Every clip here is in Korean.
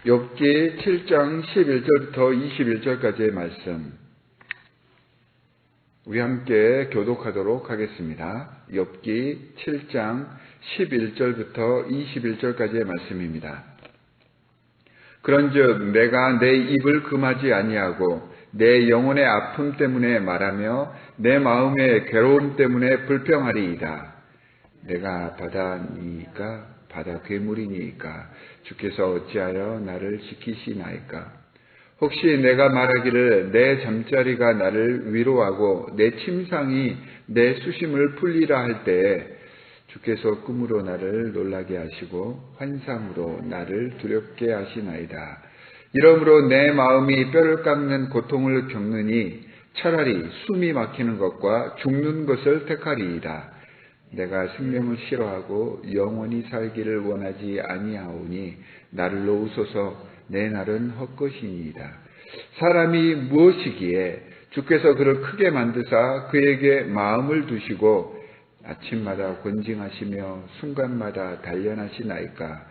욥기 7장 11절부터 21절까지의 말씀 우리 함께 교독하도록 하겠습니다. 욥기 7장 11절부터 21절까지의 말씀입니다. 그런즉 내가 내 입을 금하지 아니하고 내 영혼의 아픔 때문에 말하며 내 마음의 괴로움 때문에 불평하리이다. 내가 바다니이까 바다 괴물이니이까 주께서 어찌하여 나를 지키시나이까. 혹시 내가 말하기를 내 잠자리가 나를 위로하고 내 침상이 내 수심을 풀리라 할 때에 주께서 꿈으로 나를 놀라게 하시고 환상으로 나를 두렵게 하시나이다. 이러므로 내 마음이 뼈를 깎는 고통을 겪느니 차라리 숨이 막히는 것과 죽는 것을 택하리이다. 내가 생명을 싫어하고 영원히 살기를 원하지 아니하오니 나를 놓으소서. 내 날은 헛것이니이다. 사람이 무엇이기에 주께서 그를 크게 만드사 그에게 마음을 두시고 아침마다 권징하시며 순간마다 단련하시나이까.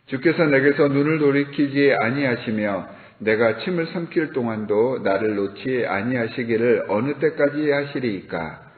주께서 내게서 눈을 돌이키지 아니하시며 내가 침을 삼킬 동안도 나를 놓지 아니하시기를 어느 때까지 하시리이까.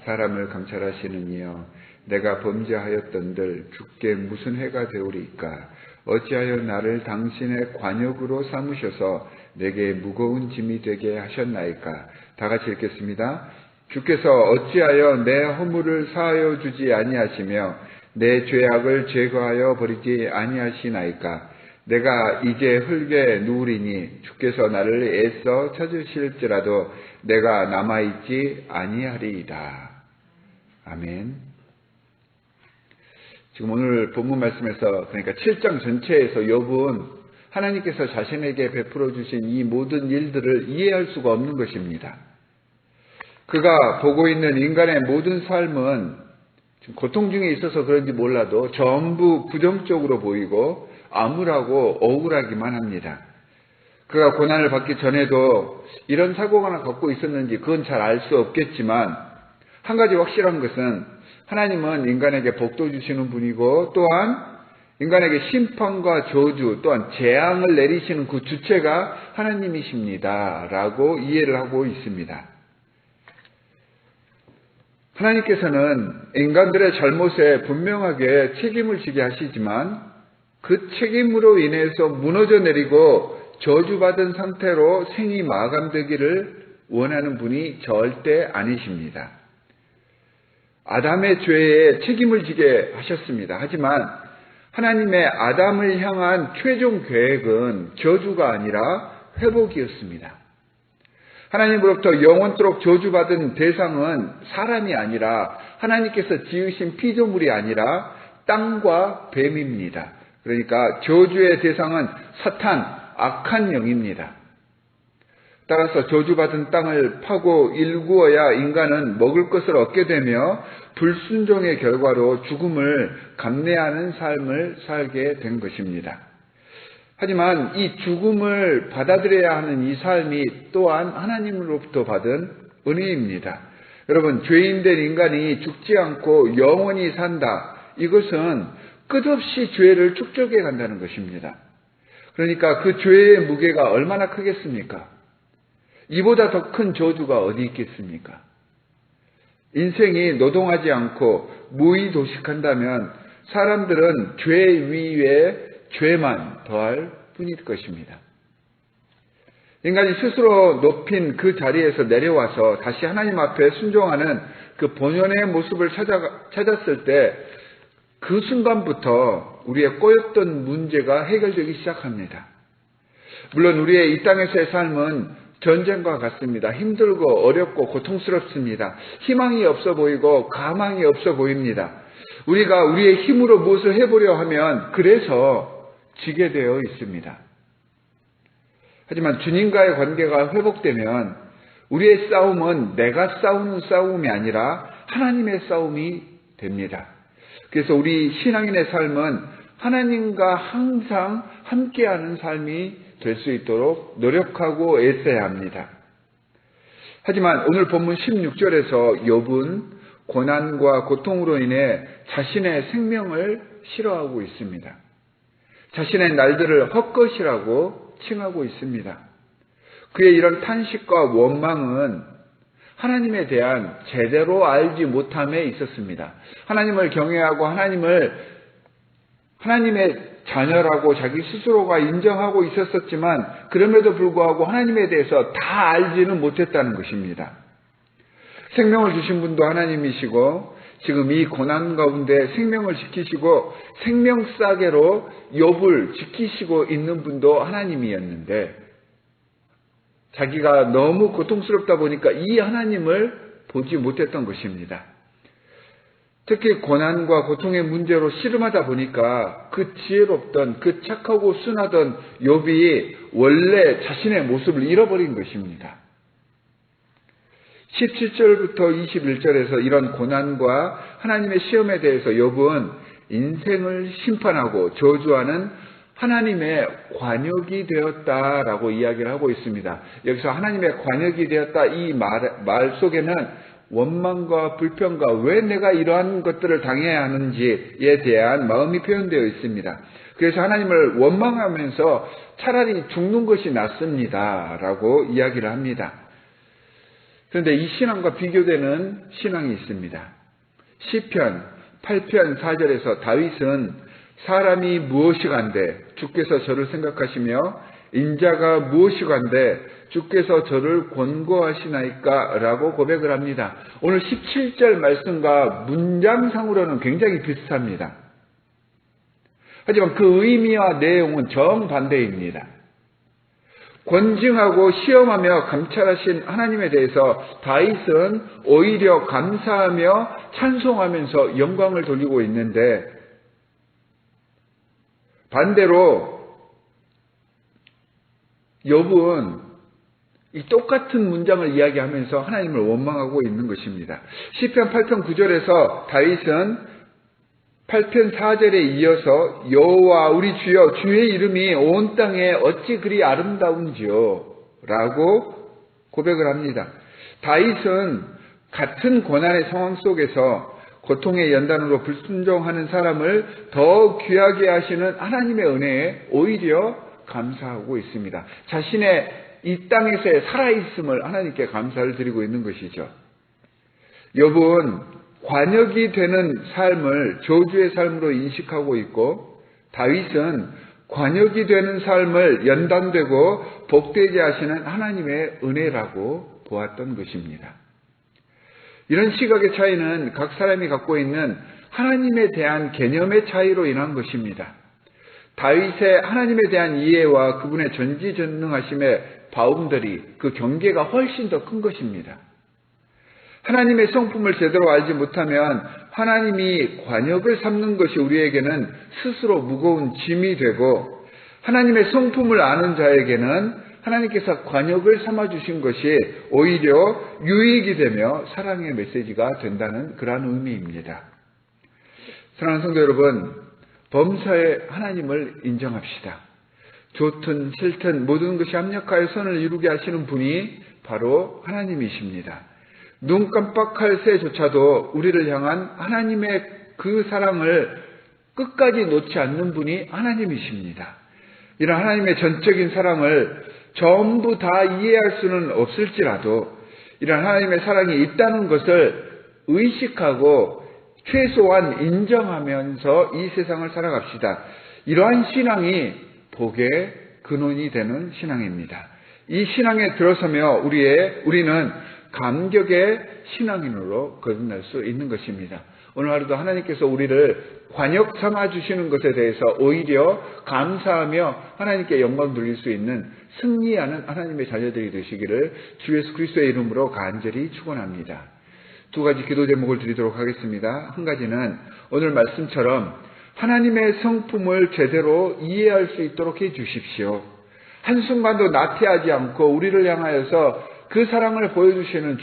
사람을 감찰하시는 이여 내가 범죄하였던들 주께 무슨 해가 되오리이까. 어찌하여 나를 당신의 관역으로 삼으셔서 내게 무거운 짐이 되게 하셨나이까. 다 같이 읽겠습니다. 주께서 어찌하여 내 허물을 사하여 주지 아니하시며 내 죄악을 제거하여 버리지 아니하시나이까. 내가 이제 흙에 누우리니 주께서 나를 애써 찾으실지라도 내가 남아있지 아니하리이다. 아멘. 지금 오늘 본문 말씀에서 그러니까 7장 전체에서 욥은 하나님께서 자신에게 베풀어 주신 이 모든 일들을 이해할 수가 없는 것입니다. 그가 보고 있는 인간의 모든 삶은 고통 중에 있어서 그런지 몰라도 전부 부정적으로 보이고 암울하고 억울하기만 합니다. 그가 고난을 받기 전에도 이런 사고가 갖고 있었는지 그건 잘 알 수 없겠지만 한 가지 확실한 것은 하나님은 인간에게 복도 주시는 분이고 또한 인간에게 심판과 저주 또한 재앙을 내리시는 그 주체가 하나님이십니다 라고 이해를 하고 있습니다. 하나님께서는 인간들의 잘못에 분명하게 책임을 지게 하시지만 그 책임으로 인해서 무너져 내리고 저주받은 상태로 생이 마감되기를 원하는 분이 절대 아니십니다. 아담의 죄에 책임을 지게 하셨습니다. 하지만 하나님의 아담을 향한 최종 계획은 저주가 아니라 회복이었습니다. 하나님으로부터 영원토록 저주받은 대상은 사람이 아니라 하나님께서 지으신 피조물이 아니라 땅과 뱀입니다. 그러니까 저주의 대상은 사탄, 악한 영입니다. 따라서 저주받은 땅을 파고 일구어야 인간은 먹을 것을 얻게 되며 불순종의 결과로 죽음을 감내하는 삶을 살게 된 것입니다. 하지만 이 죽음을 받아들여야 하는 이 삶이 또한 하나님으로부터 받은 은혜입니다. 여러분, 죄인된 인간이 죽지 않고 영원히 산다. 이것은 끝없이 죄를 축적해 간다는 것입니다. 그러니까 그 죄의 무게가 얼마나 크겠습니까? 이보다 더 큰 저주가 어디 있겠습니까? 인생이 노동하지 않고 무의도식한다면 사람들은 죄 위에 죄만 더할 뿐일 것입니다. 인간이 스스로 높인 그 자리에서 내려와서 다시 하나님 앞에 순종하는 그 본연의 모습을 찾았을 때 그 순간부터 우리의 꼬였던 문제가 해결되기 시작합니다. 물론 우리의 이 땅에서의 삶은 전쟁과 같습니다. 힘들고 어렵고 고통스럽습니다. 희망이 없어 보이고 가망이 없어 보입니다. 우리가 우리의 힘으로 무엇을 해보려 하면 그래서 지게 되어 있습니다. 하지만 주님과의 관계가 회복되면 우리의 싸움은 내가 싸우는 싸움이 아니라 하나님의 싸움이 됩니다. 그래서 우리 신앙인의 삶은 하나님과 항상 함께하는 삶이 될 수 있도록 노력하고 애써야 합니다. 하지만 오늘 본문 16절에서 욥은 고난과 고통으로 인해 자신의 생명을 싫어하고 있습니다. 자신의 날들을 헛것이라고 칭하고 있습니다. 그의 이런 탄식과 원망은 하나님에 대한 제대로 알지 못함에 있었습니다. 하나님을 경외하고 하나님의 자녀라고 자기 스스로가 인정하고 있었지만 그럼에도 불구하고 하나님에 대해서 다 알지는 못했다는 것입니다. 생명을 주신 분도 하나님이시고 지금 이 고난 가운데 생명을 지키시고 생명싸개로 욥을 지키시고 있는 분도 하나님이었는데 자기가 너무 고통스럽다 보니까 이 하나님을 보지 못했던 것입니다. 특히 고난과 고통의 문제로 씨름하다 보니까 그 지혜롭던 그 착하고 순하던 욥이 원래 자신의 모습을 잃어버린 것입니다. 17절부터 21절에서 이런 고난과 하나님의 시험에 대해서 욥은 인생을 심판하고 저주하는 하나님의 관역이 되었다라고 이야기를 하고 있습니다. 여기서 하나님의 관역이 되었다 이 말 속에는 원망과 불평과 왜 내가 이러한 것들을 당해야 하는지에 대한 마음이 표현되어 있습니다. 그래서 하나님을 원망하면서 차라리 죽는 것이 낫습니다라고 이야기를 합니다. 그런데 이 신앙과 비교되는 신앙이 있습니다. 시편 8편 4절에서 다윗은 사람이 무엇이간데 주께서 저를 생각하시며 인자가 무엇이간데 주께서 저를 권고하시나이까 라고 고백을 합니다. 오늘 17절 말씀과 문장상으로는 굉장히 비슷합니다. 하지만 그 의미와 내용은 정반대입니다. 권징하고 시험하며 감찰하신 하나님에 대해서 다윗은 오히려 감사하며 찬송하면서 영광을 돌리고 있는데 반대로 욥은 이 똑같은 문장을 이야기하면서 하나님을 원망하고 있는 것입니다. 시편 8편 9절에서 다윗은 8편 4절에 이어서 여호와 우리 주여 주의 이름이 온 땅에 어찌 그리 아름다운지요 라고 고백을 합니다. 다윗은 같은 고난의 상황 속에서 고통의 연단으로 불순종하는 사람을 더 귀하게 하시는 하나님의 은혜에 오히려 감사하고 있습니다. 자신의 이 땅에서의 살아있음을 하나님께 감사를 드리고 있는 것이죠. 욥은 관역이 되는 삶을 저주의 삶으로 인식하고 있고 다윗은 관역이 되는 삶을 연단되고 복되게 하시는 하나님의 은혜라고 보았던 것입니다. 이런 시각의 차이는 각 사람이 갖고 있는 하나님에 대한 개념의 차이로 인한 것입니다. 다윗의 하나님에 대한 이해와 그분의 전지전능하심의 바운더리, 그 경계가 훨씬 더 큰 것입니다. 하나님의 성품을 제대로 알지 못하면 하나님이 관역을 삼는 것이 우리에게는 스스로 무거운 짐이 되고 하나님의 성품을 아는 자에게는 하나님께서 관역을 삼아주신 것이 오히려 유익이 되며 사랑의 메시지가 된다는 그러한 의미입니다. 사랑하는 성도 여러분, 범사에 하나님을 인정합시다. 좋든 싫든 모든 것이 합력하여 선을 이루게 하시는 분이 바로 하나님이십니다. 눈 깜빡할 새조차도 우리를 향한 하나님의 그 사랑을 끝까지 놓지 않는 분이 하나님이십니다. 이런 하나님의 전적인 사랑을 전부 다 이해할 수는 없을지라도 이런 하나님의 사랑이 있다는 것을 의식하고 최소한 인정하면서 이 세상을 살아갑시다. 이러한 신앙이 복의 근원이 되는 신앙입니다. 이 신앙에 들어서며 우리는 감격의 신앙인으로 거듭날 수 있는 것입니다. 오늘 하루도 하나님께서 우리를 관역 삼아 주시는 것에 대해서 오히려 감사하며 하나님께 영광 돌릴 수 있는 승리하는 하나님의 자녀들이 되시기를 주 예수 그리스도의 이름으로 간절히 축원합니다. 두 가지 기도 제목을 드리도록 하겠습니다. 한 가지는 오늘 말씀처럼 하나님의 성품을 제대로 이해할 수 있도록 해 주십시오. 한순간도 나태하지 않고 우리를 향하여서 그 사랑을 보여주시는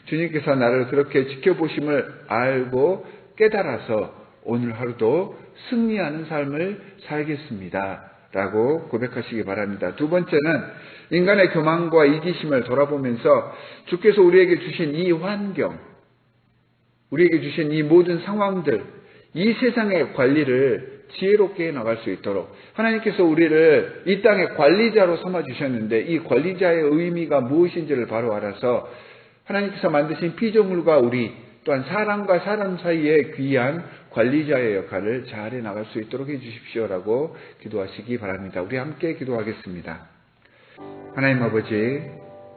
주님께서 나를 그렇게 지켜보심을 알고 깨달아서 오늘 하루도 승리하는 삶을 살겠습니다. 라고 고백하시기 바랍니다. 두 번째는 인간의 교만과 이기심을 돌아보면서 주께서 우리에게 주신 이 환경, 우리에게 주신 이 모든 상황들, 이 세상의 관리를 지혜롭게 나갈 수 있도록 하나님께서 우리를 이 땅의 관리자로 삼아주셨는데 이 관리자의 의미가 무엇인지를 바로 알아서 하나님께서 만드신 피조물과 우리 또한 사람과 사람 사이의 귀한 관리자의 역할을 잘 해나갈 수 있도록 해주십시오라고 기도하시기 바랍니다. 우리 함께 기도하겠습니다. 하나님 아버지,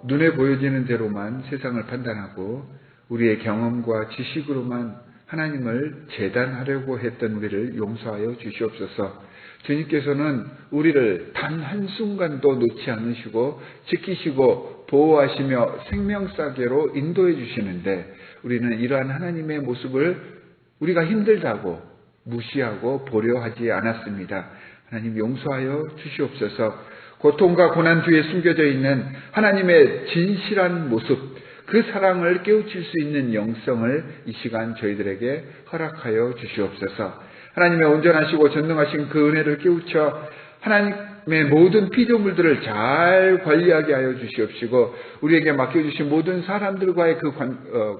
눈에 보여지는 대로만 세상을 판단하고 우리의 경험과 지식으로만 하나님을 재단하려고 했던 우리를 용서하여 주시옵소서. 주님께서는 우리를 단 한순간도 놓지 않으시고 지키시고 보호하시며 생명싸개로 인도해 주시는데 우리는 이러한 하나님의 모습을 우리가 힘들다고 무시하고 보려 하지 않았습니다. 하나님 용서하여 주시옵소서. 고통과 고난 뒤에 숨겨져 있는 하나님의 진실한 모습, 그 사랑을 깨우칠 수 있는 영성을 이 시간 저희들에게 허락하여 주시옵소서. 하나님의 온전하시고 전능하신 그 은혜를 깨우쳐 하나님의 모든 피조물들을 잘 관리하게 하여 주시옵시고 우리에게 맡겨주신 모든 사람들과의 그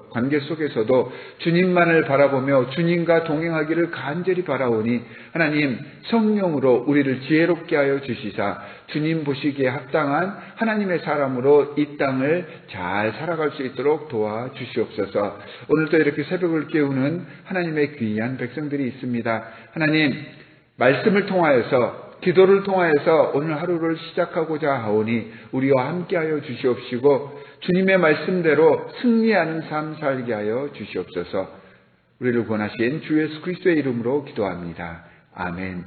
관계 속에서도 주님만을 바라보며 주님과 동행하기를 간절히 바라오니 하나님 성령으로 우리를 지혜롭게 하여 주시사 주님 보시기에 합당한 하나님의 사람으로 이 땅을 잘 살아갈 수 있도록 도와주시옵소서. 오늘도 이렇게 새벽을 깨우는 하나님의 귀한 백성들이 있습니다. 하나님 말씀을 통하여서 기도를 통하여서 오늘 하루를 시작하고자 하오니 우리와 함께하여 주시옵시고 주님의 말씀대로 승리하는 삶 살게 하여 주시옵소서. 우리를 권하신 주 예수 그리스도의 이름으로 기도합니다. 아멘.